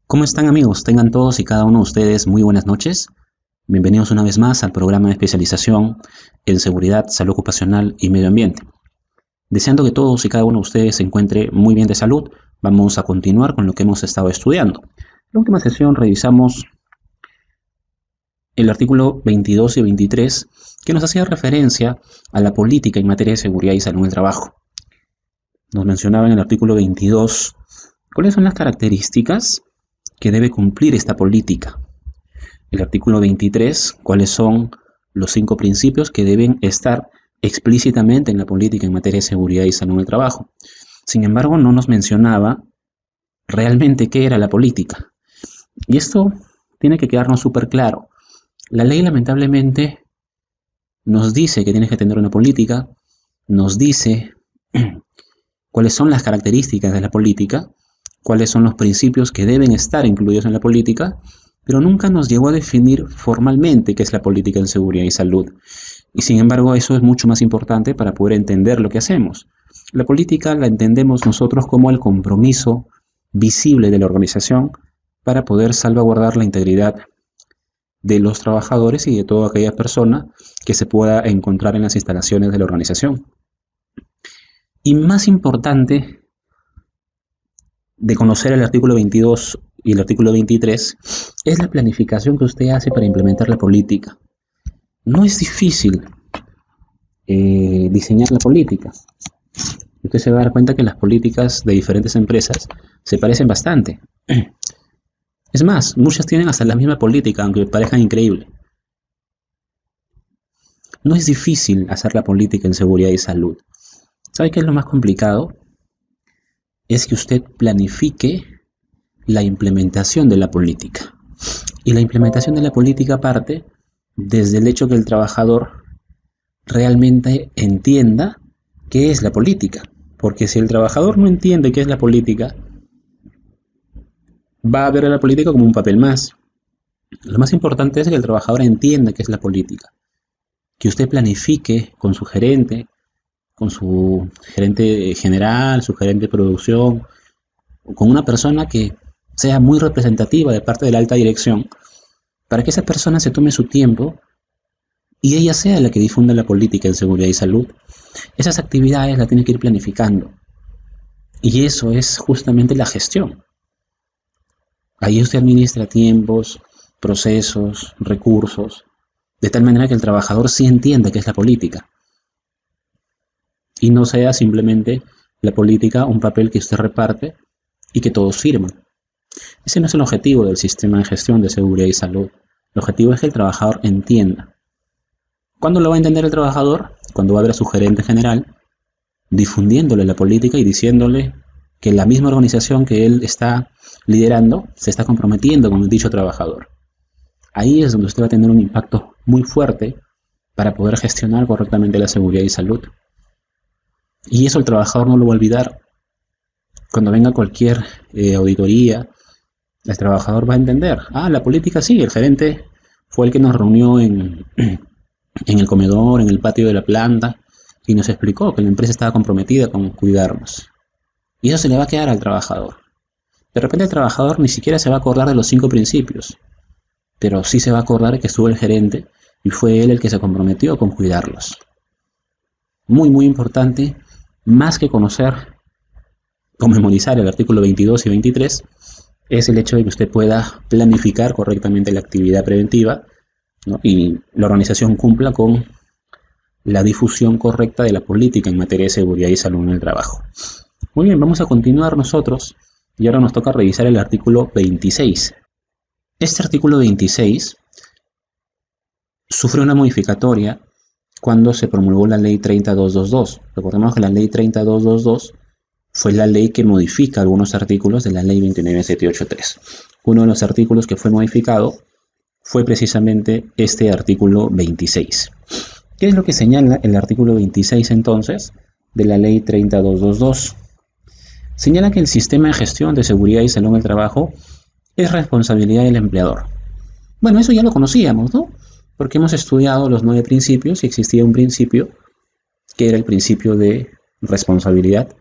¿Cómo están amigos? Tengan todos y cada uno de ustedes muy buenas noches. Bienvenidos una vez más al programa de especialización en seguridad, salud ocupacional y medio ambiente. Deseando que todos y cada uno de ustedes se encuentre muy bien de salud, vamos a continuar con lo que hemos estado estudiando. En la última sesión revisamos el artículo 22 y 23 que nos hacía referencia a la política en materia de seguridad y salud en el trabajo. Nos mencionaba en el artículo 22 cuáles son las características que debe cumplir esta política. El artículo 23, cuáles son los 5 principios que deben estar explícitamente en la política en materia de seguridad y salud en el trabajo. Sin embargo, no nos mencionaba realmente qué era la política. Y esto tiene que quedarnos súper claro. La ley lamentablemente nos dice que tienes que tener una política, nos dice cuáles son las características de la política, cuáles son los principios que deben estar incluidos en la política, pero nunca nos llegó a definir formalmente qué es la política en seguridad y salud. Y sin embargo, eso es mucho más importante para poder entender lo que hacemos. La política la entendemos nosotros como el compromiso visible de la organización para poder salvaguardar la integridad de los trabajadores y de toda aquella persona que se pueda encontrar en las instalaciones de la organización. Y más importante de conocer el artículo 22 y el artículo 23 es la planificación que usted hace para implementar la política. No es difícil diseñar la política. Usted se va a dar cuenta que las políticas de diferentes empresas se parecen bastante. Es más, muchas tienen hasta la misma política, aunque parezcan increíble. No es difícil hacer la política en seguridad y salud. ¿Sabe qué es lo más complicado? Es que usted planifique la implementación de la política. Y la implementación de la política parte desde el hecho que el trabajador realmente entienda qué es la política. Porque si el trabajador no entiende qué es la política, va a ver a la política como un papel más. Lo más importante es que el trabajador entienda qué es la política. Que usted planifique con su gerente general, su gerente de producción, con una persona que sea muy representativa de parte de la alta dirección, para que esa persona se tome su tiempo y ella sea la que difunda la política en seguridad y salud. Esas actividades las tiene que ir planificando. Y eso es justamente la gestión. Ahí usted administra tiempos, procesos, recursos, de tal manera que el trabajador sí entienda qué es la política. Y no sea simplemente la política un papel que usted reparte y que todos firman. Ese no es el objetivo del sistema de gestión de seguridad y salud. El objetivo es que el trabajador entienda. ¿Cuándo lo va a entender el trabajador? Cuando va a ver a su gerente general, difundiéndole la política y diciéndole que la misma organización que él está liderando se está comprometiendo con dicho trabajador. Ahí es donde usted va a tener un impacto muy fuerte para poder gestionar correctamente la seguridad y salud. Y eso el trabajador no lo va a olvidar. Cuando venga cualquier auditoría, el trabajador va a entender. La política sí, el gerente fue el que nos reunió en el comedor, en el patio de la planta, y nos explicó que la empresa estaba comprometida con cuidarnos. Y eso se le va a quedar al trabajador. De repente el trabajador ni siquiera se va a acordar de los 5 principios, pero sí se va a acordar que estuvo el gerente y fue él el que se comprometió con cuidarlos. Muy, muy importante, más que conocer o memorizar el artículo 22 y 23, es el hecho de que usted pueda planificar correctamente la actividad preventiva, ¿no? Y la organización cumpla con la difusión correcta de la política en materia de seguridad y salud en el trabajo. Muy bien, vamos a continuar nosotros y ahora nos toca revisar el artículo 26. Este artículo 26 sufrió una modificatoria cuando se promulgó la ley 30222. Recordemos que la ley 30222 fue la ley que modifica algunos artículos de la ley 29783. Uno de los artículos que fue modificado fue precisamente este artículo 26. ¿Qué es lo que señala el artículo 26 entonces de la ley 30222? Señala que el sistema de gestión de seguridad y salud en el trabajo es responsabilidad del empleador. Bueno, eso ya lo conocíamos, ¿no? Porque hemos estudiado los 9 principios y existía un principio que era el principio de responsabilidad.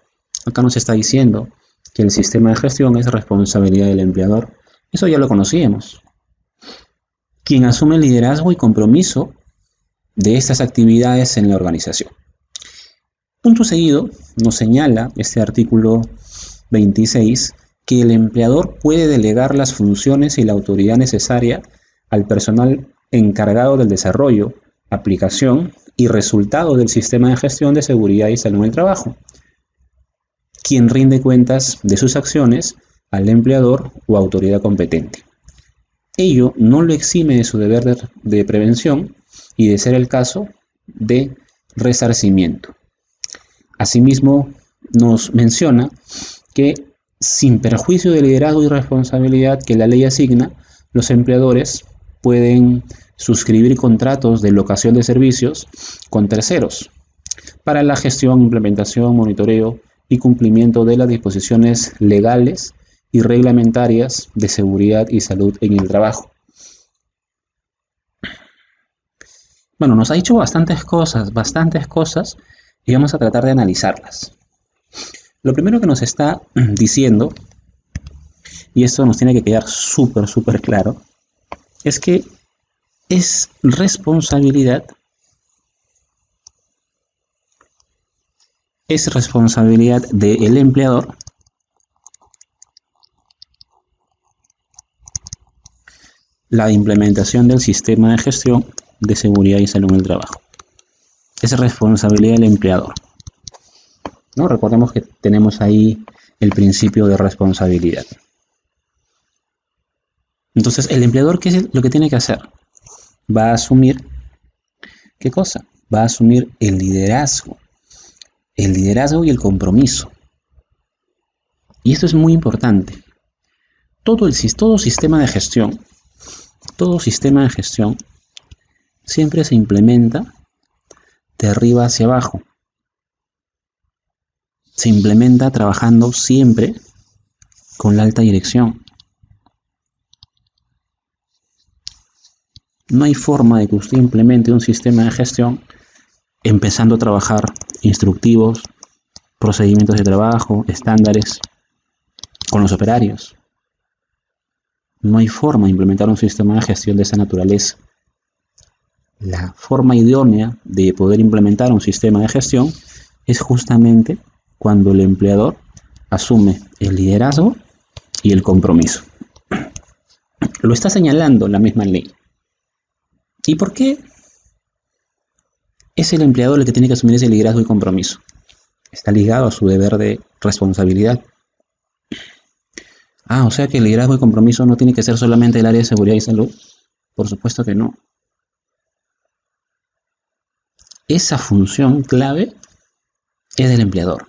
Acá nos está diciendo que el sistema de gestión es responsabilidad del empleador Eso ya lo conocíamos. Quien asume liderazgo y compromiso de estas actividades en la organización. Punto seguido, nos señala este artículo 26 que el empleador puede delegar las funciones y la autoridad necesaria al personal encargado del desarrollo, aplicación y resultado del sistema de gestión de seguridad y salud en el trabajo, quien rinde cuentas de sus acciones al empleador o autoridad competente. Ello no lo exime de su deber de prevención y, de ser el caso, de resarcimiento. Asimismo, nos menciona que, sin perjuicio de liderazgo y responsabilidad que la ley asigna, los empleadores pueden suscribir contratos de locación de servicios con terceros para la gestión, implementación, monitoreo y cumplimiento de las disposiciones legales y reglamentarias de seguridad y salud en el trabajo. Bueno, nos ha dicho bastantes cosas, y vamos a tratar de analizarlas. Lo primero que nos está diciendo, y esto nos tiene que quedar súper claro, es que es responsabilidad del empleador la implementación del sistema de gestión de seguridad y salud en el trabajo. Es responsabilidad del empleador, ¿no? Recordemos que tenemos ahí el principio de responsabilidad. Entonces, el empleador, ¿qué es lo que tiene que hacer? Va a asumir, ¿qué cosa? Va a asumir el liderazgo y el compromiso. Y esto es muy importante. Todo sistema de gestión siempre se implementa de arriba hacia abajo. Se implementa trabajando siempre con la alta dirección. No hay forma de que usted implemente un sistema de gestión empezando a trabajar instructivos, procedimientos de trabajo, estándares con los operarios. No hay forma de implementar un sistema de gestión de esa naturaleza. La forma idónea de poder implementar un sistema de gestión es justamente cuando el empleador asume el liderazgo y el compromiso. Lo está señalando la misma ley. ¿Y por qué es el empleador el que tiene que asumir ese liderazgo y compromiso? Está ligado a su deber de responsabilidad. O sea que el liderazgo y compromiso no tiene que ser solamente el área de seguridad y salud. Por supuesto que no. Esa función clave es del empleador.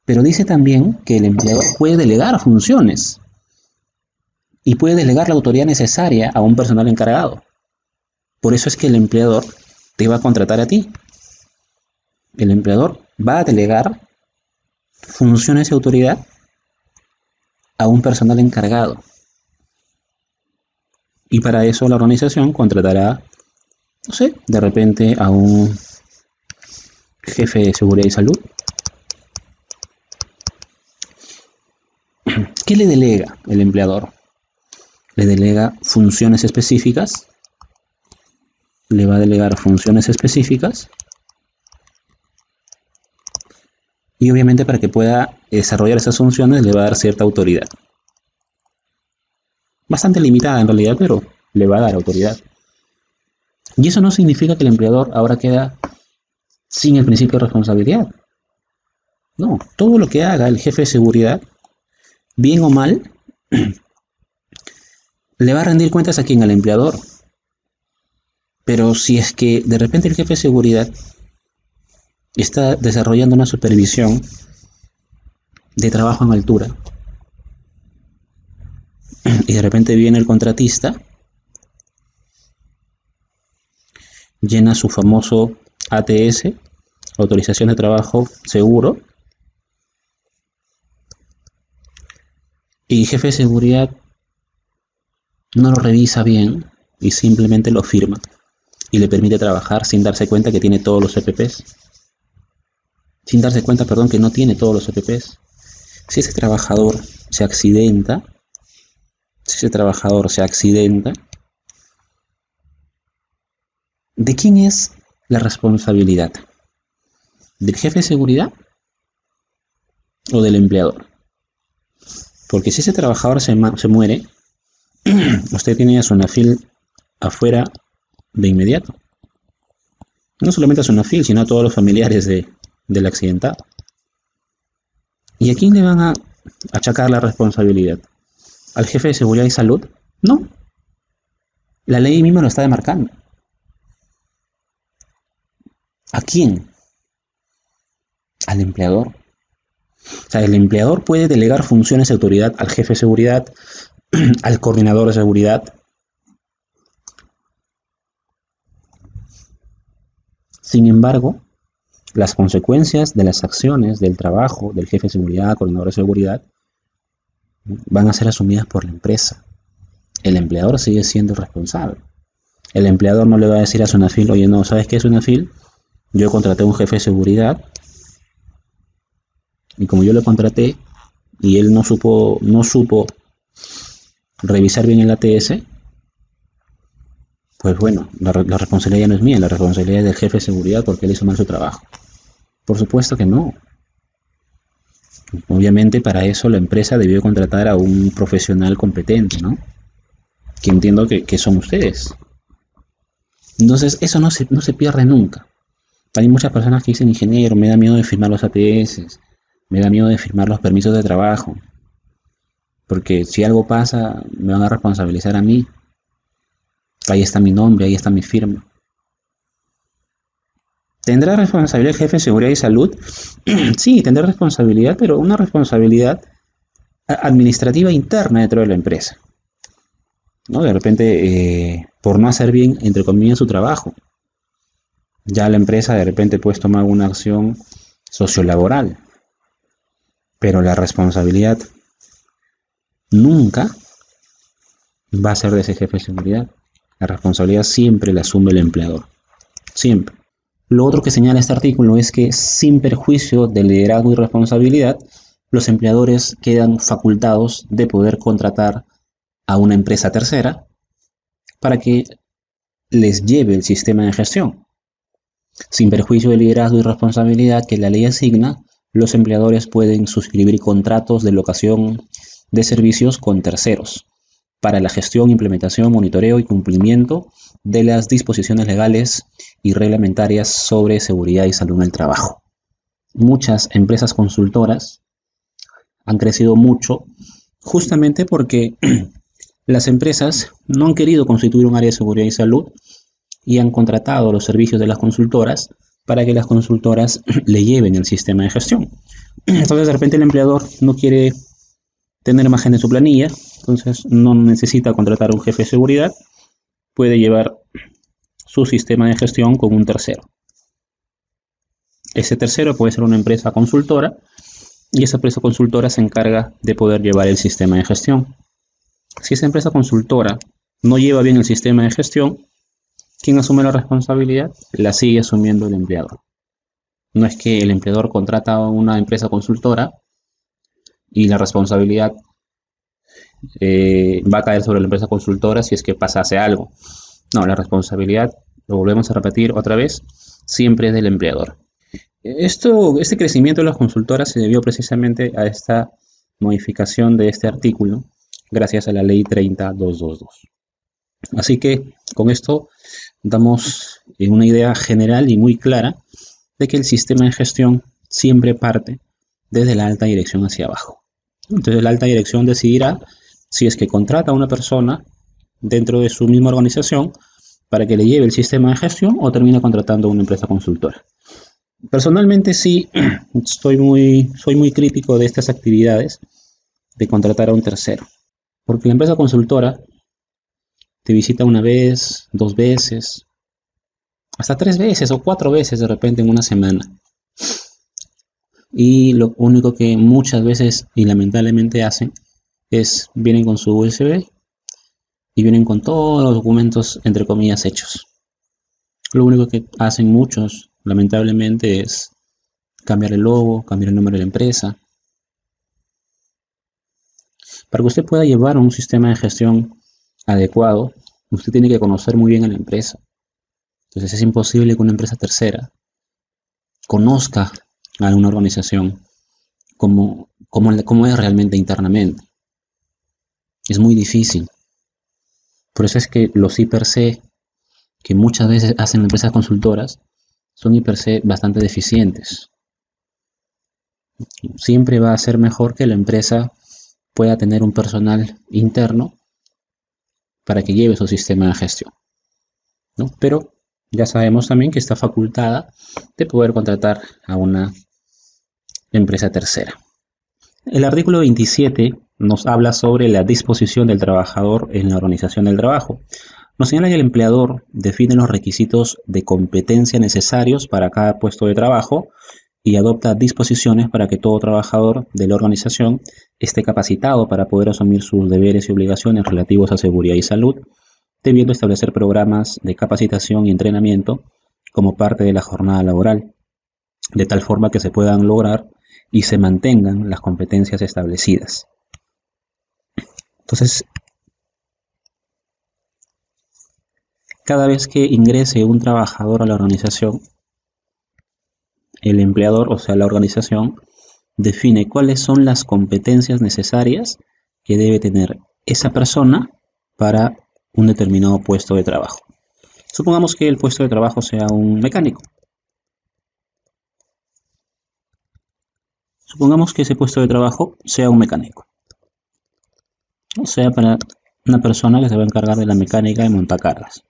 Pero dice también que el empleador puede delegar funciones y puede delegar la autoridad necesaria a un personal encargado. Por eso es que el empleador te va a contratar a ti. El empleador va a delegar funciones y autoridad a un personal encargado. Y para eso la organización contratará, no sé, de repente a un jefe de seguridad y salud. ¿Qué le delega el empleador? Le delega funciones específicas. Le va a delegar funciones específicas. Y obviamente para que pueda desarrollar esas funciones le va a dar cierta autoridad. Bastante limitada en realidad, pero le va a dar autoridad. Y eso no significa que el empleador ahora queda sin el principio de responsabilidad. No, todo lo que haga el jefe de seguridad, bien o mal, le va a rendir cuentas a quien, al empleador. Pero si es que de repente el jefe de seguridad está desarrollando una supervisión de trabajo en altura y de repente viene el contratista, llena su famoso ATS, autorización de trabajo seguro, y el jefe de seguridad no lo revisa bien y simplemente lo firma y le permite trabajar sin darse cuenta que tiene todos los EPPs. Sin darse cuenta, que no tiene todos los EPPs. Si ese trabajador se accidenta si ese trabajador se accidenta, ¿de quién es la responsabilidad? ¿Del jefe de seguridad o del empleador? Porque si ese trabajador se muere, usted tiene a su NAFIL afuera de inmediato. No solamente a su NAFIL, sino a todos los familiares del accidentado. ¿Y a quién le van a achacar la responsabilidad? ¿Al jefe de seguridad y salud? No. La ley misma lo está demarcando. ¿A quién? Al empleador. O sea, el empleador puede delegar funciones de autoridad al jefe de seguridad, al coordinador de seguridad. Sin embargo, las consecuencias de las acciones del trabajo del jefe de seguridad, coordinador de seguridad, van a ser asumidas por la empresa. El empleador sigue siendo responsable. El empleador no le va a decir a su NAFIL, oye, no, ¿sabes qué es un NAFIL? Yo contraté a un jefe de seguridad y como yo lo contraté y él no supo revisar bien el ATS, pues bueno, la responsabilidad ya no es mía, la responsabilidad es del jefe de seguridad porque él hizo mal su trabajo. Por supuesto que no. Obviamente para eso la empresa debió contratar a un profesional competente, ¿no? Que entiendo que son ustedes. Entonces eso no se pierde nunca. Hay muchas personas que dicen, ingeniero, me da miedo de firmar los ATS, me da miedo de firmar los permisos de trabajo, porque si algo pasa me van a responsabilizar a mí. Ahí está mi nombre, ahí está mi firma. ¿Tendrá responsabilidad el jefe de seguridad y salud? Sí, tendrá responsabilidad, pero una responsabilidad administrativa interna dentro de la empresa, ¿no? De repente, por no hacer bien, entre comillas, su trabajo. Ya la empresa de repente puede tomar una acción sociolaboral, pero la responsabilidad nunca va a ser de ese jefe de seguridad. La responsabilidad siempre la asume el empleador, siempre. Lo otro que señala este artículo es que sin perjuicio del liderazgo y responsabilidad, los empleadores quedan facultados de poder contratar a una empresa tercera para que les lleve el sistema de gestión. Sin perjuicio del liderazgo y responsabilidad que la ley asigna, los empleadores pueden suscribir contratos de locación de servicios con terceros para la gestión, implementación, monitoreo y cumplimiento de las disposiciones legales y reglamentarias sobre seguridad y salud en el trabajo. Muchas empresas consultoras han crecido mucho justamente porque las empresas no han querido constituir un área de seguridad y salud y han contratado los servicios de las consultoras para que las consultoras le lleven el sistema de gestión. Entonces, de repente el empleador no quiere tener más gente en su planilla, entonces no necesita contratar a un jefe de seguridad, puede llevar su sistema de gestión con un tercero. Ese tercero puede ser una empresa consultora y esa empresa consultora se encarga de poder llevar el sistema de gestión. Si esa empresa consultora no lleva bien el sistema de gestión, ¿quién asume la responsabilidad? La sigue asumiendo el empleador. No es que el empleador contrata a una empresa consultora y la responsabilidad va a caer sobre la empresa consultora si es que pasase algo. No, la responsabilidad, lo volvemos a repetir otra vez, siempre es del empleador. Este crecimiento de las consultoras se debió precisamente a esta modificación de este artículo gracias a la ley 30222. Así que con esto damos una idea general y muy clara de que el sistema de gestión siempre parte desde la alta dirección hacia abajo. Entonces la alta dirección decidirá si es que contrata a una persona dentro de su misma organización para que le lleve el sistema de gestión o termina contratando a una empresa consultora. Personalmente sí, soy muy crítico de estas actividades de contratar a un tercero, porque la empresa consultora te visita una vez, dos veces, hasta 3 veces o 4 veces de repente en una semana. Y lo único que muchas veces y lamentablemente hacen es vienen con su USB y vienen con todos los documentos entre comillas hechos. Lo único que hacen muchos lamentablemente es cambiar el logo, cambiar el nombre de la empresa. Para que usted pueda llevar un sistema de gestión adecuado, usted tiene que conocer muy bien a la empresa. Entonces es imposible que una empresa tercera conozca a una organización como es realmente internamente. Es muy difícil. Por eso es que los I+C, que muchas veces hacen empresas consultoras, son I+C bastante deficientes. Siempre va a ser mejor que la empresa pueda tener un personal interno para que lleve su sistema de gestión, ¿no? Pero ya sabemos también que está facultada de poder contratar a una empresa tercera. El artículo 27 nos habla sobre la disposición del trabajador en la organización del trabajo. Nos señala que el empleador define los requisitos de competencia necesarios para cada puesto de trabajo y adopta disposiciones para que todo trabajador de la organización esté capacitado para poder asumir sus deberes y obligaciones relativos a seguridad y salud, debiendo establecer programas de capacitación y entrenamiento como parte de la jornada laboral, de tal forma que se puedan lograr y se mantengan las competencias establecidas. Entonces, cada vez que ingrese un trabajador a la organización, el empleador, o sea, la organización, define cuáles son las competencias necesarias que debe tener esa persona para un determinado puesto de trabajo. Supongamos que el puesto de trabajo sea un mecánico. Supongamos que ese puesto de trabajo sea un mecánico. O sea, para una persona que se va a encargar de la mecánica de montacargas.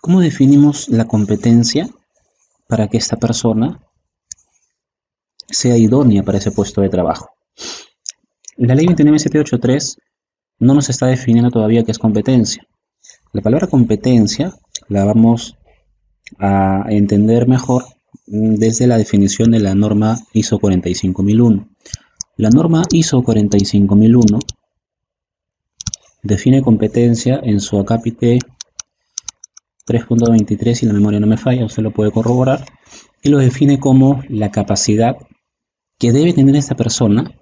¿Cómo definimos la competencia para que esta persona sea idónea para ese puesto de trabajo? La ley 29783 no nos está definiendo todavía qué es competencia. La palabra competencia la vamos a entender mejor desde la definición de la norma ISO 45001. La norma ISO 45001 define competencia en su acápite 3.23, si la memoria no me falla, usted lo puede corroborar, y lo define como la capacidad que debe tener esta persona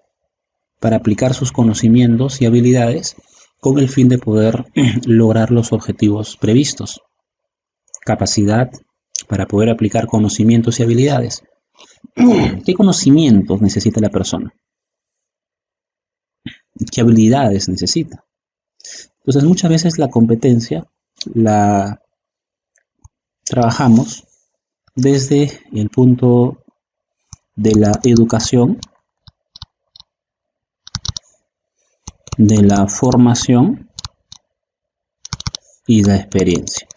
para aplicar sus conocimientos y habilidades con el fin de poder lograr los objetivos previstos. Capacidad para poder aplicar conocimientos y habilidades. ¿Qué conocimientos necesita la persona? ¿Qué habilidades necesita? Entonces, muchas veces la competencia la trabajamos desde el punto de la educación, de la formación y la experiencia.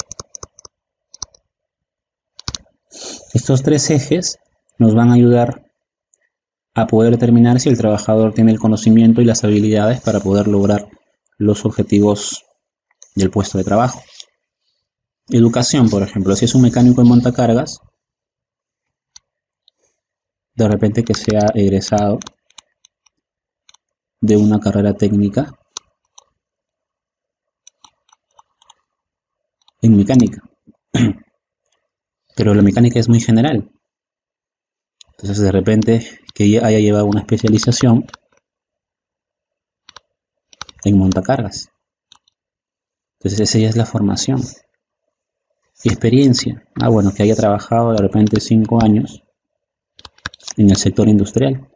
Estos tres ejes nos van a ayudar a poder determinar si el trabajador tiene el conocimiento y las habilidades para poder lograr los objetivos del puesto de trabajo. Educación, por ejemplo, si es un mecánico en montacargas, de repente que sea egresado de una carrera técnica en mecánica, pero la mecánica es muy general. Entonces, de repente que haya llevado una especialización en montacargas. Entonces, esa ya es la formación. Y experiencia. Bueno, que haya trabajado de repente 5 años en el sector industrial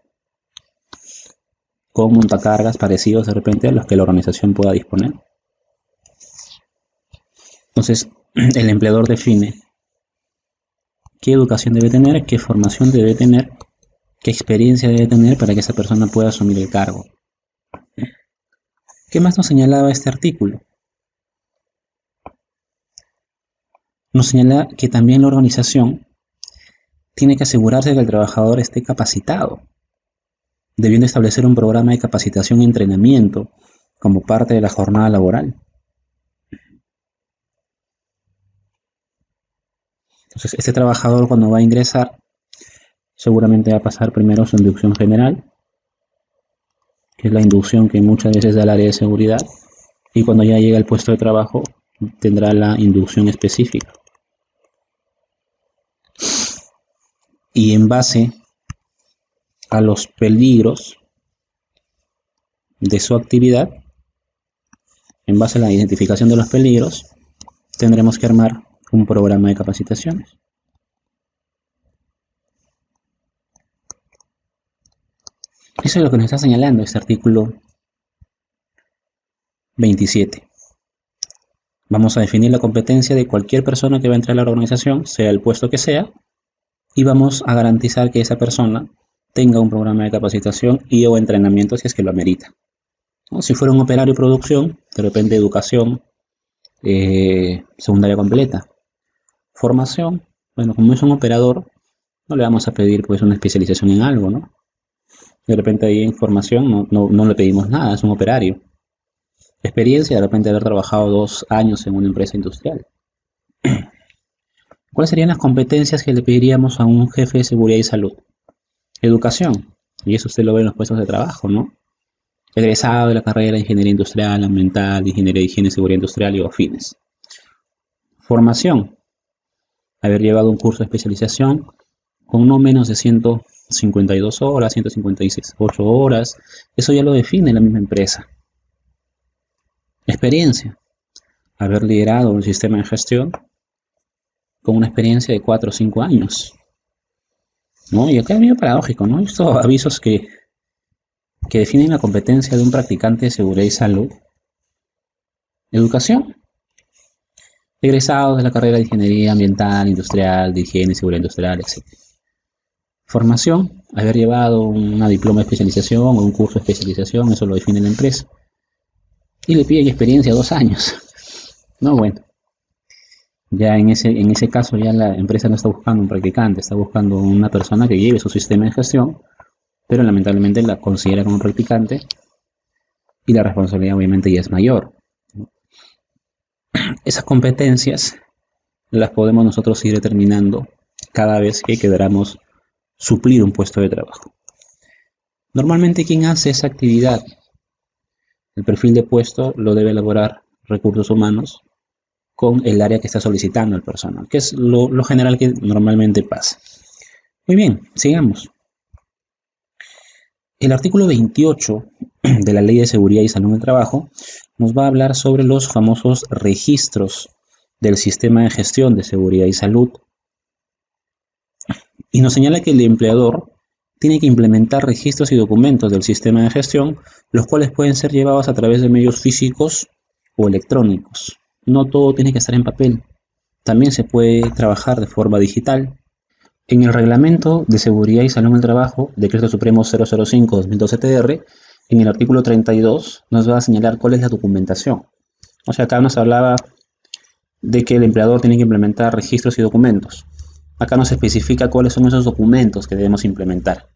con montacargas parecidos de repente a los que la organización pueda disponer. Entonces, el empleador define qué educación debe tener, qué formación debe tener, qué experiencia debe tener para que esa persona pueda asumir el cargo. ¿Qué más nos señalaba este artículo? Nos señala que también la organización tiene que asegurarse que el trabajador esté capacitado, debiendo establecer un programa de capacitación y entrenamiento como parte de la jornada laboral. Entonces, este trabajador cuando va a ingresar, seguramente va a pasar primero su inducción general, que es la inducción que muchas veces da el área de seguridad, y cuando ya llega al puesto de trabajo, tendrá la inducción específica. y en base a los peligros de su actividad, en base a la identificación de los peligros, tendremos que armar un programa de capacitaciones. Eso es lo que nos está señalando este artículo 27. Vamos a definir la competencia de cualquier persona que va a entrar a la organización, sea el puesto que sea, y vamos a garantizar que esa persona tenga un programa de capacitación y o entrenamiento si es que lo amerita. ¿No? Si fuera un operario de producción, de repente educación secundaria completa. Formación, bueno, como es un operador, no le vamos a pedir pues una especialización en algo, ¿no? De repente ahí en formación no le pedimos nada, es un operario. Experiencia, de repente haber trabajado 2 años en una empresa industrial. ¿Cuáles serían las competencias que le pediríamos a un jefe de seguridad y salud? Educación, y eso usted lo ve en los puestos de trabajo, ¿no? Egresado de la carrera de Ingeniería Industrial, Ambiental, Ingeniería de Higiene y Seguridad Industrial y afines. Formación, haber llevado un curso de especialización con no menos de 152 horas, 158 horas, eso ya lo define la misma empresa. Experiencia, haber liderado un sistema de gestión con una experiencia de 4 o 5 años, ¿no? Y acá es medio paradójico, ¿no? Estos avisos que definen la competencia de un practicante de seguridad y salud. Educación, egresados de la carrera de Ingeniería Ambiental, Industrial, de Higiene y Seguridad Industrial, etc. Formación, haber llevado una diploma de especialización o un curso de especialización, eso lo define la empresa. Y le piden experiencia 2 años. No, bueno. Ya en ese caso ya la empresa no está buscando un practicante, está buscando una persona que lleve su sistema de gestión, pero lamentablemente la considera como practicante y la responsabilidad obviamente ya es mayor. Esas competencias las podemos nosotros ir determinando cada vez que queramos suplir un puesto de trabajo. Normalmente, ¿quién hace esa actividad? El perfil de puesto lo debe elaborar recursos humanos con el área que está solicitando el personal, que es lo general que normalmente pasa. Muy bien, sigamos. El artículo 28 de la Ley de Seguridad y Salud en el Trabajo nos va a hablar sobre los famosos registros del sistema de gestión de seguridad y salud. Y nos señala que el empleador tiene que implementar registros y documentos del sistema de gestión, los cuales pueden ser llevados a través de medios físicos o electrónicos. No todo tiene que estar en papel. También se puede trabajar de forma digital. En el Reglamento de Seguridad y Salud en el Trabajo, Decreto Supremo 005/2012-TR, en el artículo 32 nos va a señalar cuál es la documentación. O sea, acá nos hablaba de que el empleador tiene que implementar registros y documentos. Acá nos especifica cuáles son esos documentos que debemos implementar.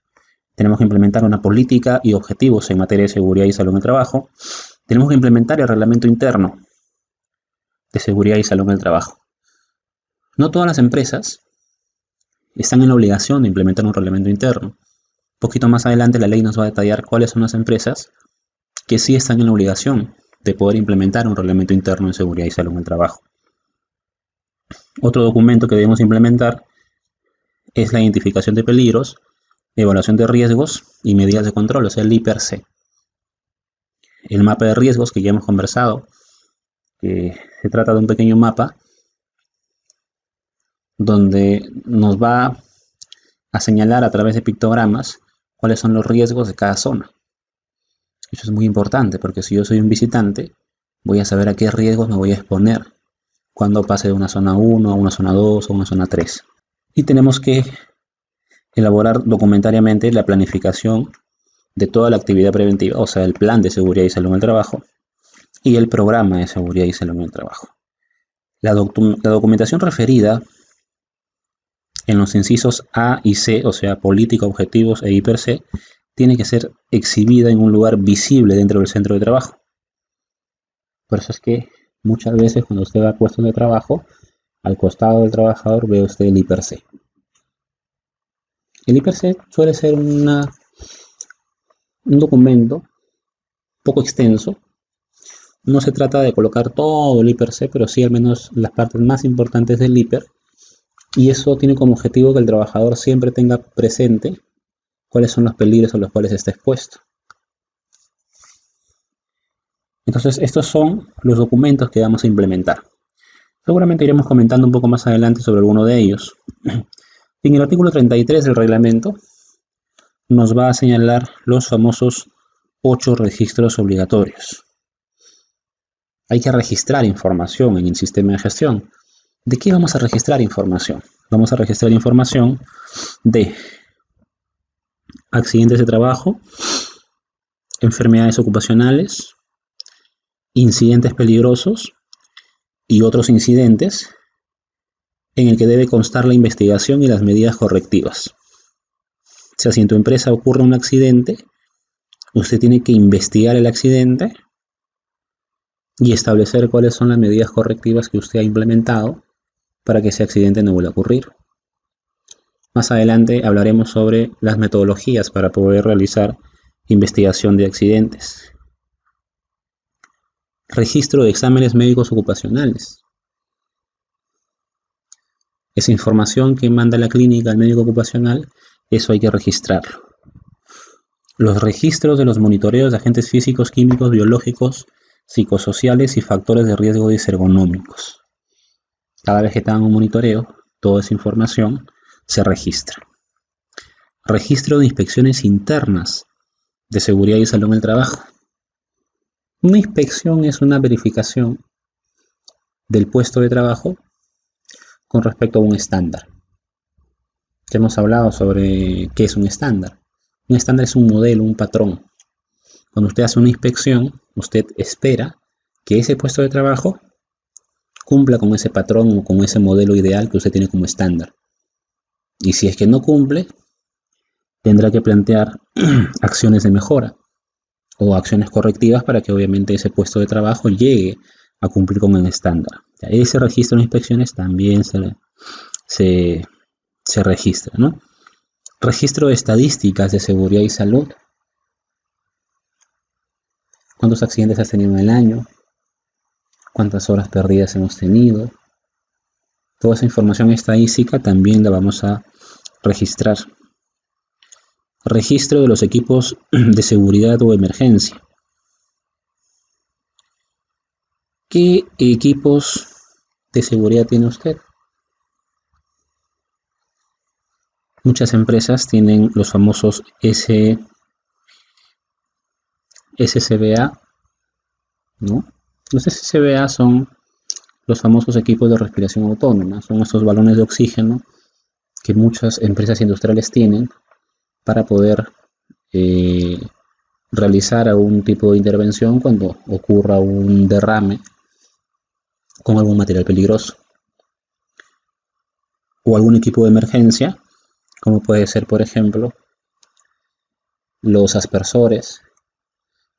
Tenemos que implementar una política y objetivos en materia de seguridad y salud en el trabajo. Tenemos que implementar el reglamento interno de seguridad y salud en el trabajo. No todas las empresas están en la obligación de implementar un reglamento interno. Un poquito más adelante la ley nos va a detallar cuáles son las empresas que sí están en la obligación de poder implementar un reglamento interno de seguridad y salud en el trabajo. Otro documento que debemos implementar es la identificación de peligros, evaluación de riesgos y medidas de control, o sea, el IPRC. El mapa de riesgos que ya hemos conversado, que se trata de un pequeño mapa donde nos va a señalar a través de pictogramas cuáles son los riesgos de cada zona. Eso es muy importante porque si yo soy un visitante, voy a saber a qué riesgos me voy a exponer cuando pase de una zona 1 a una zona 2 o una zona 3. Y tenemos que elaborar documentariamente la planificación de toda la actividad preventiva, o sea, el plan de seguridad y salud en el trabajo y el programa de seguridad y salud en el trabajo. La documentación referida en los incisos A y C, o sea, política, objetivos e IPRC, tiene que ser exhibida en un lugar visible dentro del centro de trabajo. Por eso es que muchas veces cuando usted va a puestos de trabajo, al costado del trabajador ve usted el IPRC. El IPRC suele ser un documento poco extenso. No se trata de colocar todo el IPRC, pero sí al menos las partes más importantes del IPR, Y eso tiene como objetivo que el trabajador siempre tenga presente cuáles son los peligros a los cuales está expuesto. Entonces, estos son los documentos que vamos a implementar. Seguramente iremos comentando un poco más adelante sobre alguno de ellos. En el artículo 33 del reglamento nos va a señalar los famosos 8 registros obligatorios. Hay que registrar información en el sistema de gestión. ¿De qué vamos a registrar información? Vamos a registrar información de accidentes de trabajo, enfermedades ocupacionales, incidentes peligrosos y otros incidentes en el que debe constar la investigación y las medidas correctivas. O sea, si en tu empresa ocurre un accidente, usted tiene que investigar el accidente y establecer cuáles son las medidas correctivas que usted ha implementado para que ese accidente no vuelva a ocurrir. Más adelante hablaremos sobre las metodologías para poder realizar investigación de accidentes. Registro de exámenes médicos ocupacionales. Esa información que manda la clínica al médico ocupacional, eso hay que registrarlo. Los registros de los monitoreos de agentes físicos, químicos, biológicos, psicosociales y factores de riesgo disergonómicos. Cada vez que te dan un monitoreo, toda esa información se registra. Registro de inspecciones internas de seguridad y salud en el trabajo. Una inspección es una verificación del puesto de trabajo con respecto a un estándar. Ya hemos hablado sobre qué es un estándar. Un estándar es un modelo, un patrón. Cuando usted hace una inspección, usted espera que ese puesto de trabajo cumpla con ese patrón o con ese modelo ideal que usted tiene como estándar. Y si es que no cumple, tendrá que plantear acciones de mejora o acciones correctivas para que obviamente ese puesto de trabajo llegue a cumplir con el estándar. Ese registro de inspecciones también se registra, ¿no? Registro de estadísticas de seguridad y salud. ¿Cuántos accidentes has tenido en el año? ¿Cuántas horas perdidas hemos tenido? Toda esa información estadística también la vamos a registrar. Registro de los equipos de seguridad o emergencia. ¿Qué equipos de seguridad tiene usted? Muchas empresas tienen los famosos SCBA, ¿no? Los SCBA son los famosos equipos de respiración autónoma. Son estos balones de oxígeno que muchas empresas industriales tienen para poder realizar algún tipo de intervención cuando ocurra un derrame con algún material peligroso. O algún equipo de emergencia, como puede ser, por ejemplo, los aspersores,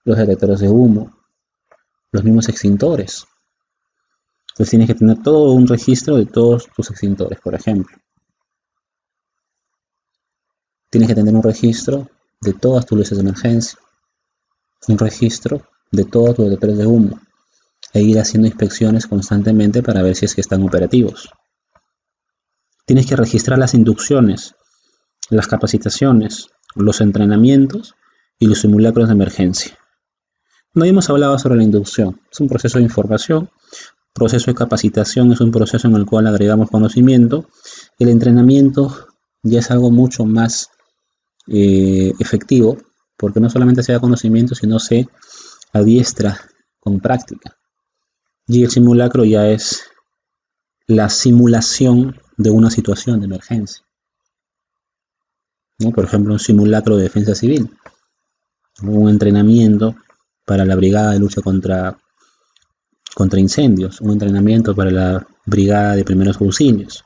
los detectores de humo, los mismos extintores. Entonces tienes que tener todo un registro de todos tus extintores, por ejemplo. Tienes que tener un registro de todas tus luces de emergencia, un registro de todos tus detectores de humo, e ir haciendo inspecciones constantemente para ver si es que están operativos. Tienes que registrar las inducciones, las capacitaciones, los entrenamientos y los simulacros de emergencia. No habíamos hablado sobre la inducción. Es un proceso de información. Proceso de capacitación es un proceso en el cual agregamos conocimiento. El entrenamiento ya es algo mucho más efectivo, porque no solamente se da conocimiento, sino se adiestra con práctica. Y el simulacro ya es la simulación de una situación de emergencia, ¿no? Por ejemplo, un simulacro de defensa civil, un entrenamiento para la brigada de lucha contra incendios, un entrenamiento para la brigada de primeros auxilios.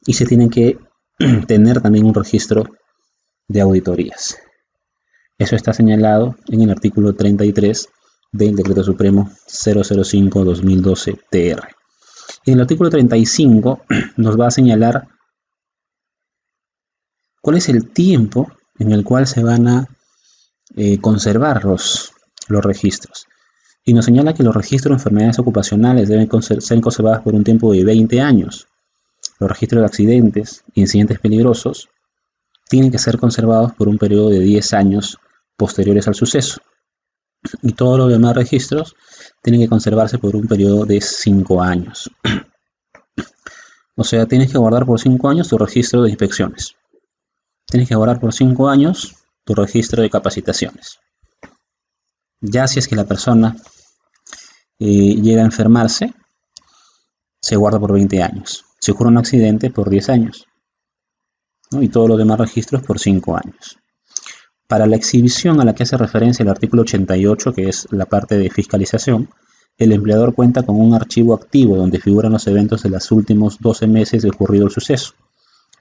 Y se tiene que tener también un registro de auditorías. Eso está señalado en el artículo 33 del Decreto Supremo 005/2012 TR. En el artículo 35 nos va a señalar cuál es el tiempo en el cual se van a conservar los registros. Y nos señala que los registros de enfermedades ocupacionales deben ser conservados por un tiempo de 20 años. Los registros de accidentes, incidentes peligrosos, tienen que ser conservados por un periodo de 10 años posteriores al suceso. Y todos los demás registros tienen que conservarse por un periodo de 5 años. O sea, tienes que guardar por 5 años tu registro de inspecciones. Tienes que guardar por 5 años tu registro de capacitaciones. Ya si es que la persona llega a enfermarse, se guarda por 20 años. Si ocurre un accidente, por 10 años. ¿No? Y todos los demás registros por 5 años. Para la exhibición a la que hace referencia el artículo 88, que es la parte de fiscalización, el empleador cuenta con un archivo activo donde figuran los eventos de los últimos 12 meses de ocurrido el suceso,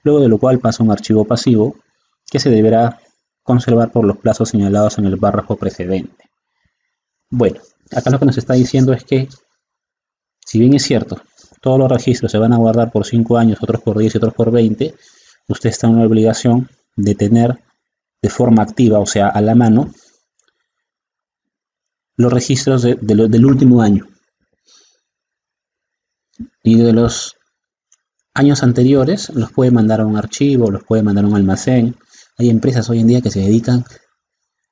luego de lo cual pasa un archivo pasivo que se deberá conservar por los plazos señalados en el párrafo precedente. Bueno, acá lo que nos está diciendo es que, si bien es cierto, todos los registros se van a guardar por 5 años, otros por 10 y otros por 20, usted está en una obligación de tener de forma activa, o sea, a la mano, los registros del último año. Y de los años anteriores los puede mandar a un archivo, los puede mandar a un almacén. Hay empresas hoy en día que se dedican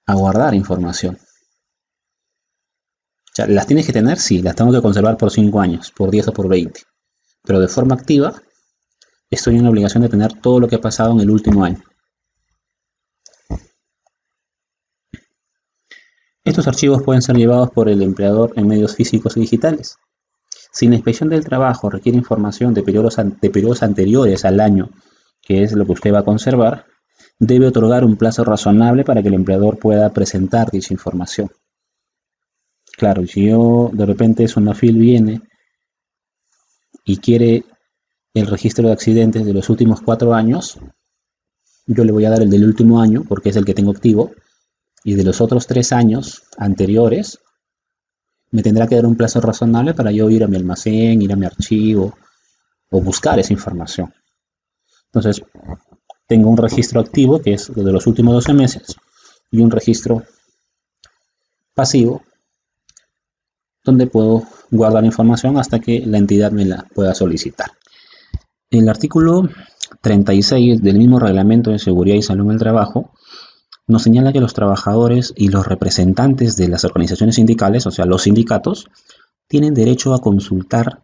a guardar información. O sea, ¿las tienes que tener? Sí, las tengo que conservar por 5 años, por 10 o por 20. Pero de forma activa, estoy en la obligación de tener todo lo que ha pasado en el último año. Estos archivos pueden ser llevados por el empleador en medios físicos y digitales. Si la inspección del trabajo requiere información de periodos anteriores al año, que es lo que usted va a conservar, debe otorgar un plazo razonable para que el empleador pueda presentar dicha información. Claro, si yo de repente Sonafil viene y quiere el registro de accidentes de los últimos 4 años, yo le voy a dar el del último año porque es el que tengo activo, y de los otros 3 años anteriores me tendrá que dar un plazo razonable para yo ir a mi almacén, ir a mi archivo o buscar esa información. Entonces, tengo un registro activo que es de los últimos 12 meses y un registro pasivo donde puedo guardar información hasta que la entidad me la pueda solicitar. El artículo 36 del mismo Reglamento de Seguridad y Salud en el Trabajo nos señala que los trabajadores y los representantes de las organizaciones sindicales, o sea, los sindicatos, tienen derecho a consultar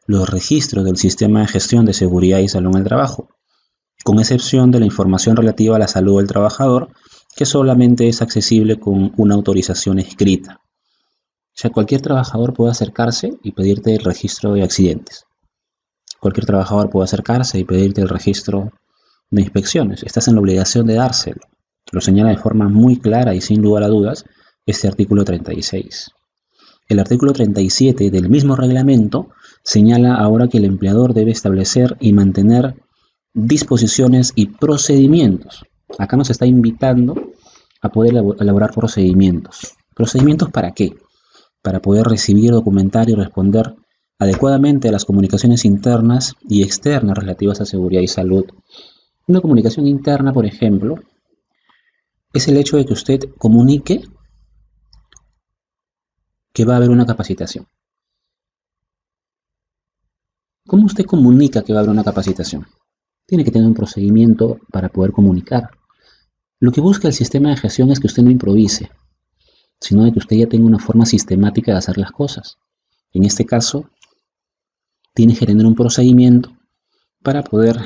los registros del Sistema de Gestión de Seguridad y Salud en el Trabajo, con excepción de la información relativa a la salud del trabajador, que solamente es accesible con una autorización escrita. O sea, cualquier trabajador puede acercarse y pedirte el registro de accidentes. Cualquier trabajador puede acercarse y pedirte el registro de inspecciones. Estás en la obligación de dárselo. Lo señala de forma muy clara y sin lugar a dudas este artículo 36. El artículo 37 del mismo reglamento señala ahora que el empleador debe establecer y mantener disposiciones y procedimientos. Acá nos está invitando a poder elaborar procedimientos. ¿Procedimientos para qué? Para poder recibir, documentar y responder adecuadamente a las comunicaciones internas y externas relativas a seguridad y salud. Una comunicación interna, por ejemplo, es el hecho de que usted comunique que va a haber una capacitación. ¿Cómo usted comunica que va a haber una capacitación? Tiene que tener un procedimiento para poder comunicar. Lo que busca el sistema de gestión es que usted no improvise, sino de que usted ya tenga una forma sistemática de hacer las cosas. En este caso, tiene que tener un procedimiento para poder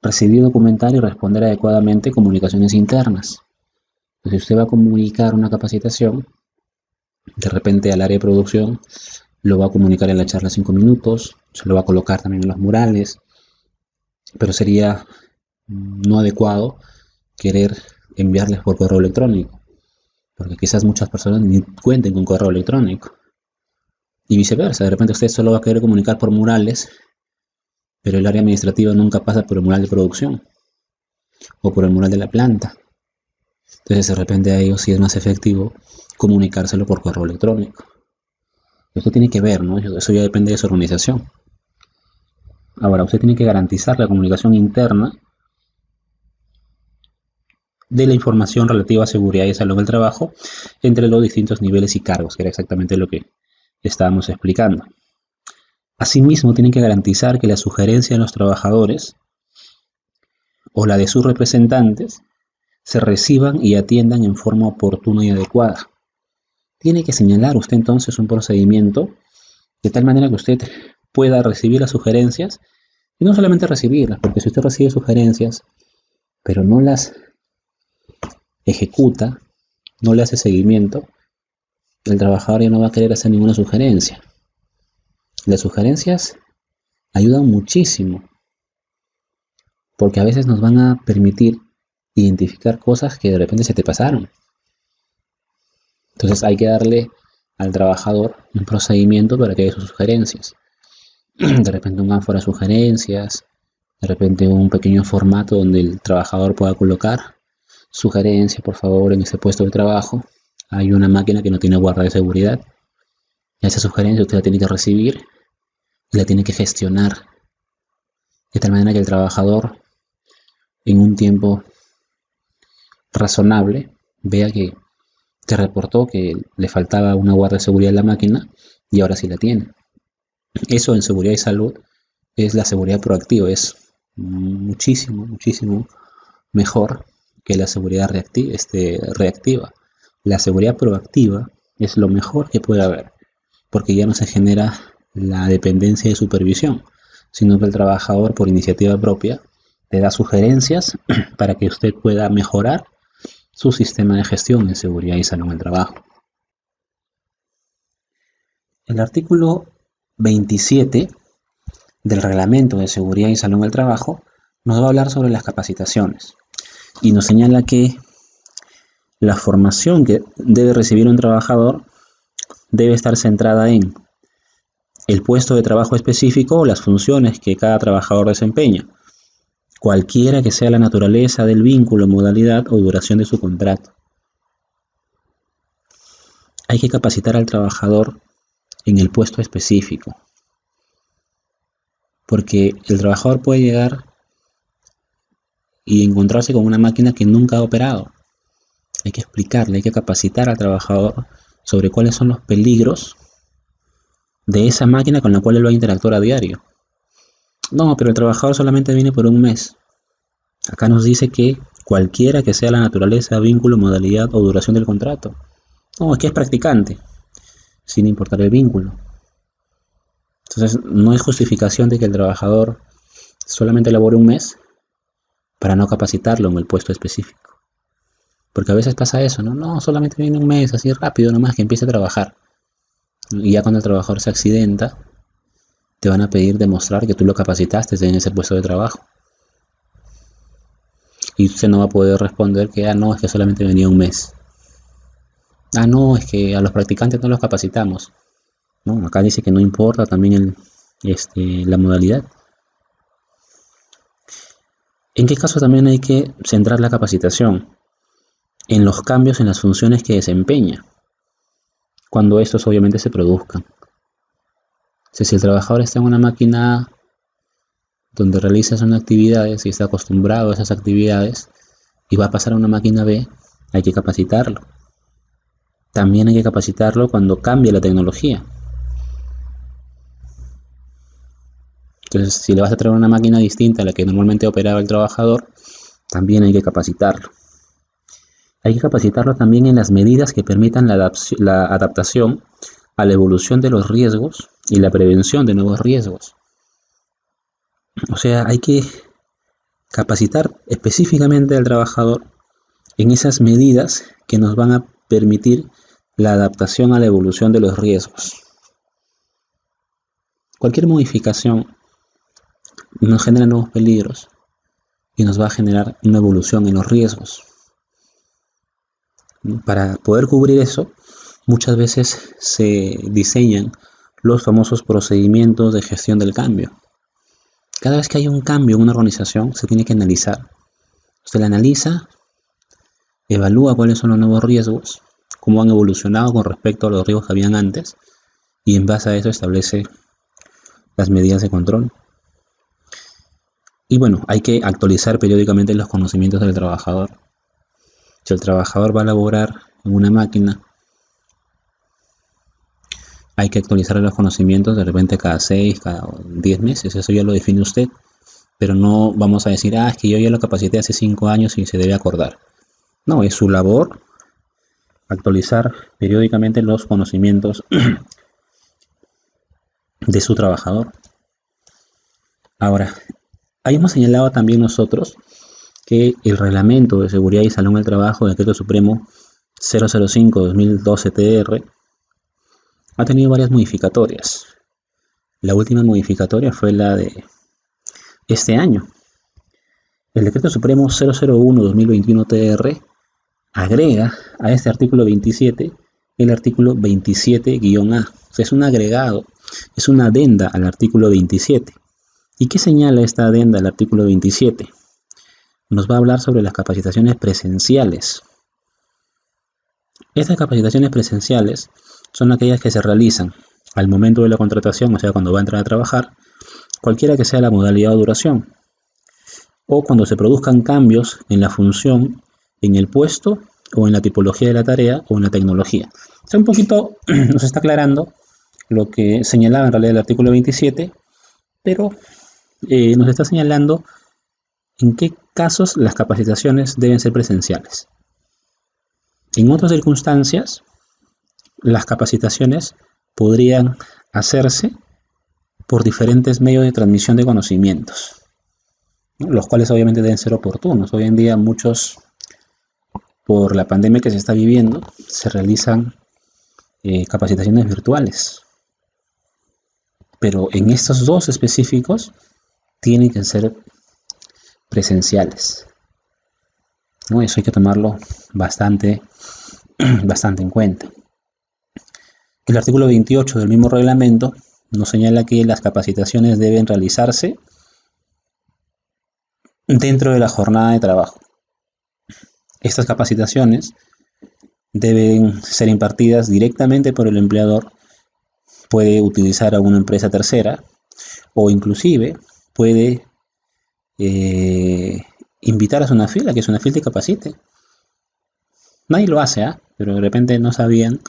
recibir, documentar y responder adecuadamente comunicaciones internas. Entonces, si usted va a comunicar una capacitación, de repente al área de producción, lo va a comunicar en la charla 5 minutos, se lo va a colocar también en los murales, pero sería no adecuado querer enviarles por correo electrónico, porque quizás muchas personas ni cuenten con correo electrónico. Y viceversa, de repente usted solo va a querer comunicar por murales, pero el área administrativa nunca pasa por el mural de producción o por el mural de la planta. Entonces de repente a ellos sí es más efectivo comunicárselo por correo electrónico. Usted tiene que ver, ¿no? Eso ya depende de su organización. Ahora, usted tiene que garantizar la comunicación interna de la información relativa a seguridad y salud del trabajo entre los distintos niveles y cargos, que era exactamente lo que estábamos explicando. Asimismo, tienen que garantizar que la sugerencia de los trabajadores o la de sus representantes se reciban y atiendan en forma oportuna y adecuada. Tiene que señalar usted entonces un procedimiento de tal manera que usted pueda recibir las sugerencias y no solamente recibirlas, porque si usted recibe sugerencias pero no las ejecuta, no le hace seguimiento, el trabajador ya no va a querer hacer ninguna sugerencia. Las sugerencias ayudan muchísimo porque a veces nos van a permitir identificar cosas que de repente se te pasaron. Entonces hay que darle al trabajador un procedimiento para que dé sus sugerencias. De repente un ánfora de sugerencias, de repente un pequeño formato donde el trabajador pueda colocar sugerencia, por favor, en ese puesto de trabajo. Hay una máquina que no tiene guarda de seguridad. Y esa sugerencia usted la tiene que recibir y la tiene que gestionar. De tal manera que el trabajador, en un tiempo razonable, vea que te reportó que le faltaba una guarda de seguridad en la máquina y ahora sí la tiene. Eso en seguridad y salud es la seguridad proactiva, es muchísimo mejor que la seguridad reactiva. La seguridad proactiva es lo mejor que puede haber, porque ya no se genera la dependencia de supervisión, sino que el trabajador por iniciativa propia le da sugerencias para que usted pueda mejorar su sistema de gestión en seguridad y salud en el trabajo. El artículo 27 del Reglamento de Seguridad y Salud en el Trabajo nos va a hablar sobre las capacitaciones y nos señala que la formación que debe recibir un trabajador debe estar centrada en el puesto de trabajo específico o las funciones que cada trabajador desempeña, cualquiera que sea la naturaleza del vínculo, modalidad o duración de su contrato. Hay que capacitar al trabajador en el puesto específico, porque el trabajador puede llegar y encontrarse con una máquina que nunca ha operado. Hay que explicarle, hay que capacitar al trabajador sobre cuáles son los peligros de esa máquina con la cual él va a interactuar a diario. No, pero el trabajador solamente viene por un mes. Acá nos dice que cualquiera que sea la naturaleza, vínculo, modalidad o duración del contrato. No, es que es practicante, sin importar el vínculo. Entonces, no es justificación de que el trabajador solamente labore un mes para no capacitarlo en el puesto específico. Porque a veces pasa eso, ¿no? No, solamente viene un mes, así rápido nomás que empiece a trabajar. Y ya cuando el trabajador se accidenta, te van a pedir demostrar que tú lo capacitaste en ese puesto de trabajo. Y usted no va a poder responder que, no, es que solamente venía un mes. No, es que a los practicantes no los capacitamos. No, acá dice que no importa también la modalidad. ¿En qué caso también hay que centrar la capacitación? En los cambios en las funciones que desempeña, cuando estos obviamente se produzcan. Si el trabajador está en una máquina donde realiza unas actividades y está acostumbrado a esas actividades y va a pasar a una máquina B, hay que capacitarlo. También hay que capacitarlo cuando cambie la tecnología. Entonces, si le vas a traer una máquina distinta a la que normalmente operaba el trabajador, también hay que capacitarlo. Hay que capacitarlo también en las medidas que permitan la adaptación a la evolución de los riesgos y la prevención de nuevos riesgos. O sea, hay que capacitar específicamente al trabajador en esas medidas que nos van a permitir la adaptación a la evolución de los riesgos. Cualquier modificación nos genera nuevos peligros y nos va a generar una evolución en los riesgos. Para poder cubrir eso, muchas veces se diseñan los famosos procedimientos de gestión del cambio. Cada vez que hay un cambio en una organización, se tiene que analizar. Usted la analiza, evalúa cuáles son los nuevos riesgos, cómo han evolucionado con respecto a los riesgos que habían antes, y en base a eso establece las medidas de control. Y bueno, hay que actualizar periódicamente los conocimientos del trabajador. Si el trabajador va a laborar en una máquina, hay que actualizar los conocimientos de repente cada 6, cada 10 meses, eso ya lo define usted, pero no vamos a decir, es que yo ya lo capacité hace 5 años y se debe acordar. No, es su labor actualizar periódicamente los conocimientos de su trabajador. Ahora, hemos señalado también nosotros que el Reglamento de Seguridad y Salud en el Trabajo, Decreto Supremo 005-2012-TR, ha tenido varias modificatorias. La última modificatoria fue la de este año. El Decreto Supremo 001-2021-TR agrega a este artículo 27 el artículo 27-A. O sea, es un agregado, es una adenda al artículo 27. ¿Y qué señala esta adenda al artículo 27? Nos va a hablar sobre las capacitaciones presenciales. Estas capacitaciones presenciales son aquellas que se realizan al momento de la contratación, o sea, cuando va a entrar a trabajar, cualquiera que sea la modalidad o duración, o cuando se produzcan cambios en la función, en el puesto, o en la tipología de la tarea, o en la tecnología. O sea, un poquito nos está aclarando lo que señalaba en realidad el artículo 27, pero nos está señalando en qué casos las capacitaciones deben ser presenciales. En otras circunstancias, las capacitaciones podrían hacerse por diferentes medios de transmisión de conocimientos, ¿no? Los cuales obviamente deben ser oportunos. Hoy en día muchos, por la pandemia que se está viviendo, se realizan capacitaciones virtuales. Pero en estos dos específicos tienen que ser presenciales, ¿no? Eso hay que tomarlo bastante en cuenta. El artículo 28 del mismo reglamento nos señala que las capacitaciones deben realizarse dentro de la jornada de trabajo. Estas capacitaciones deben ser impartidas directamente por el empleador. Puede utilizar a una empresa tercera o inclusive puede invitar a Sunafil a que Sunafil te capacite. Nadie lo hace, pero de repente no sabían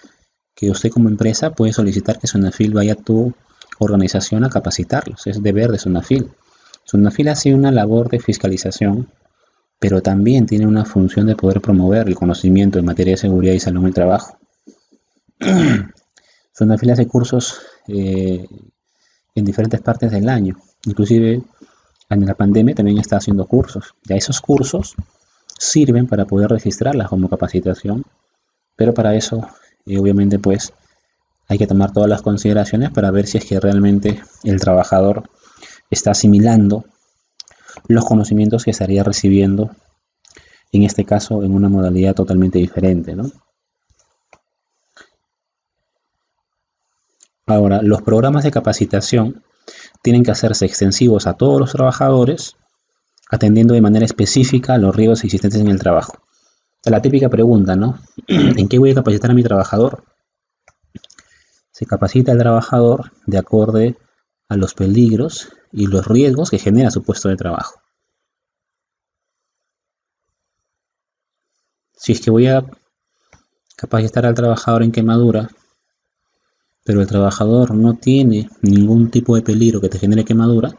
que usted como empresa puede solicitar que Sunafil vaya a tu organización a capacitarlos. Es deber de Sunafil. Sunafil hace una labor de fiscalización, pero también tiene una función de poder promover el conocimiento en materia de seguridad y salud en el trabajo. Sunafil hace cursos en diferentes partes del año. Inclusive en la pandemia también está haciendo cursos. Ya esos cursos sirven para poder registrarlas como capacitación, pero para eso obviamente pues hay que tomar todas las consideraciones para ver si es que realmente el trabajador está asimilando los conocimientos que estaría recibiendo, en este caso en una modalidad totalmente diferente, ¿no? Ahora, los programas de capacitación tienen que hacerse extensivos a todos los trabajadores, atendiendo de manera específica a los riesgos existentes en el trabajo. La típica pregunta, ¿no? ¿En qué voy a capacitar a mi trabajador? Se capacita al trabajador de acuerdo a los peligros y los riesgos que genera su puesto de trabajo. Si es que voy a capacitar al trabajador en quemadura, pero el trabajador no tiene ningún tipo de peligro que te genere quemadura,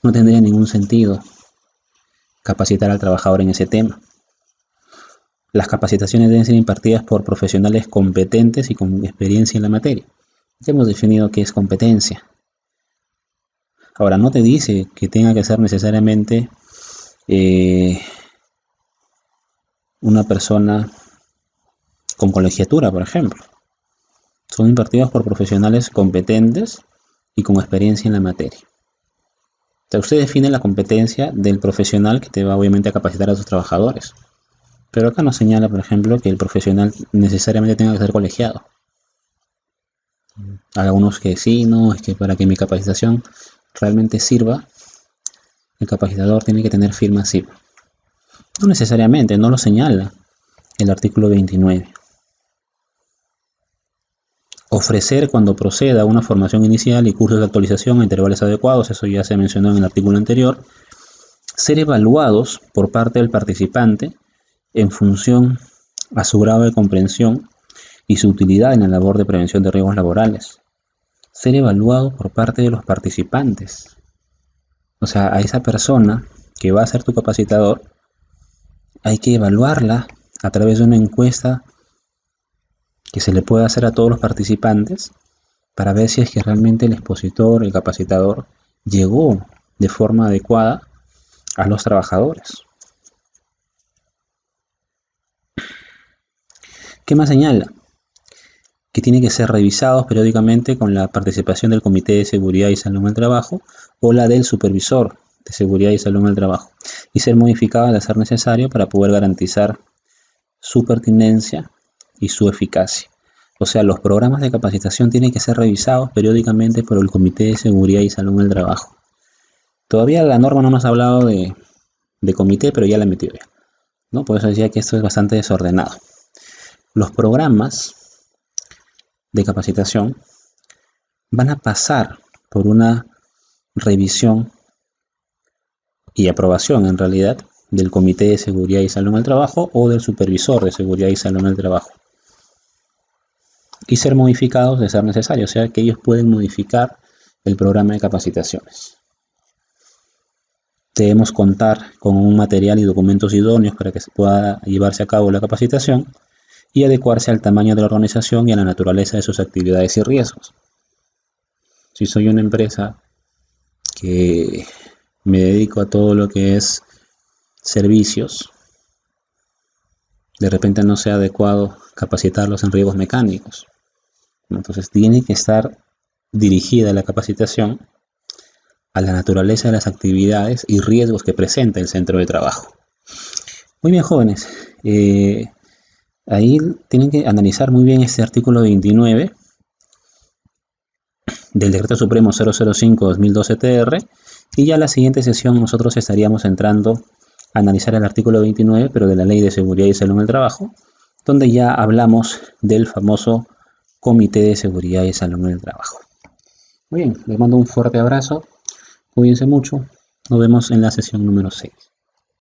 no tendría ningún sentido capacitar al trabajador en ese tema. Las capacitaciones deben ser impartidas por profesionales competentes y con experiencia en la materia. Ya hemos definido qué es competencia. Ahora, no te dice que tenga que ser necesariamente una persona con colegiatura, por ejemplo. Son impartidos por profesionales competentes y con experiencia en la materia. O sea, usted define la competencia del profesional que te va obviamente a capacitar a sus trabajadores. Pero acá nos señala, por ejemplo, que el profesional necesariamente tenga que ser colegiado. Algunos que sí, no, es que para que mi capacitación realmente sirva, el capacitador tiene que tener firma CIP. No necesariamente, no lo señala el artículo 29. Ofrecer cuando proceda una formación inicial y cursos de actualización a intervalos adecuados, eso ya se mencionó en el artículo anterior. Ser evaluados por parte del participante en función a su grado de comprensión y su utilidad en la labor de prevención de riesgos laborales. ser evaluado por parte de los participantes. O sea, a esa persona que va a ser tu capacitador, hay que evaluarla a través de una encuesta que se le puede hacer a todos los participantes para ver si es que realmente el expositor, el capacitador, llegó de forma adecuada a los trabajadores. ¿Qué más señala? Que tienen que ser revisados periódicamente con la participación del Comité de Seguridad y Salud en el Trabajo o la del Supervisor de Seguridad y Salud en el Trabajo, y ser modificados de ser necesario para poder garantizar su pertinencia y su eficacia. O sea, los programas de capacitación tienen que ser revisados periódicamente por el Comité de Seguridad y Salud en el Trabajo. Todavía la norma no nos ha hablado de comité, pero ya la metió ya, ¿no? Por eso decía que esto es bastante desordenado. Los programas de capacitación van a pasar por una revisión y aprobación, en realidad, del Comité de Seguridad y Salud en el Trabajo o del Supervisor de Seguridad y Salud en el Trabajo, y ser modificados de ser necesario, o sea que ellos pueden modificar el programa de capacitaciones. Debemos contar con un material y documentos idóneos para que se pueda llevarse a cabo la capacitación y adecuarse al tamaño de la organización y a la naturaleza de sus actividades y riesgos. Si soy una empresa que me dedico a todo lo que es servicios, de repente no sea adecuado capacitarlos en riesgos mecánicos. Entonces tiene que estar dirigida la capacitación a la naturaleza de las actividades y riesgos que presenta el centro de trabajo. Muy bien, jóvenes, ahí tienen que analizar muy bien este artículo 29 del Decreto Supremo 005-2012 TR, y ya en la siguiente sesión nosotros estaríamos entrando a analizar el artículo 29, pero de la Ley de Seguridad y Salud en el Trabajo, donde ya hablamos del famoso Comité de Seguridad y Salud en el Trabajo. Muy bien, les mando un fuerte abrazo. Cuídense mucho. Nos vemos en la sesión número 6.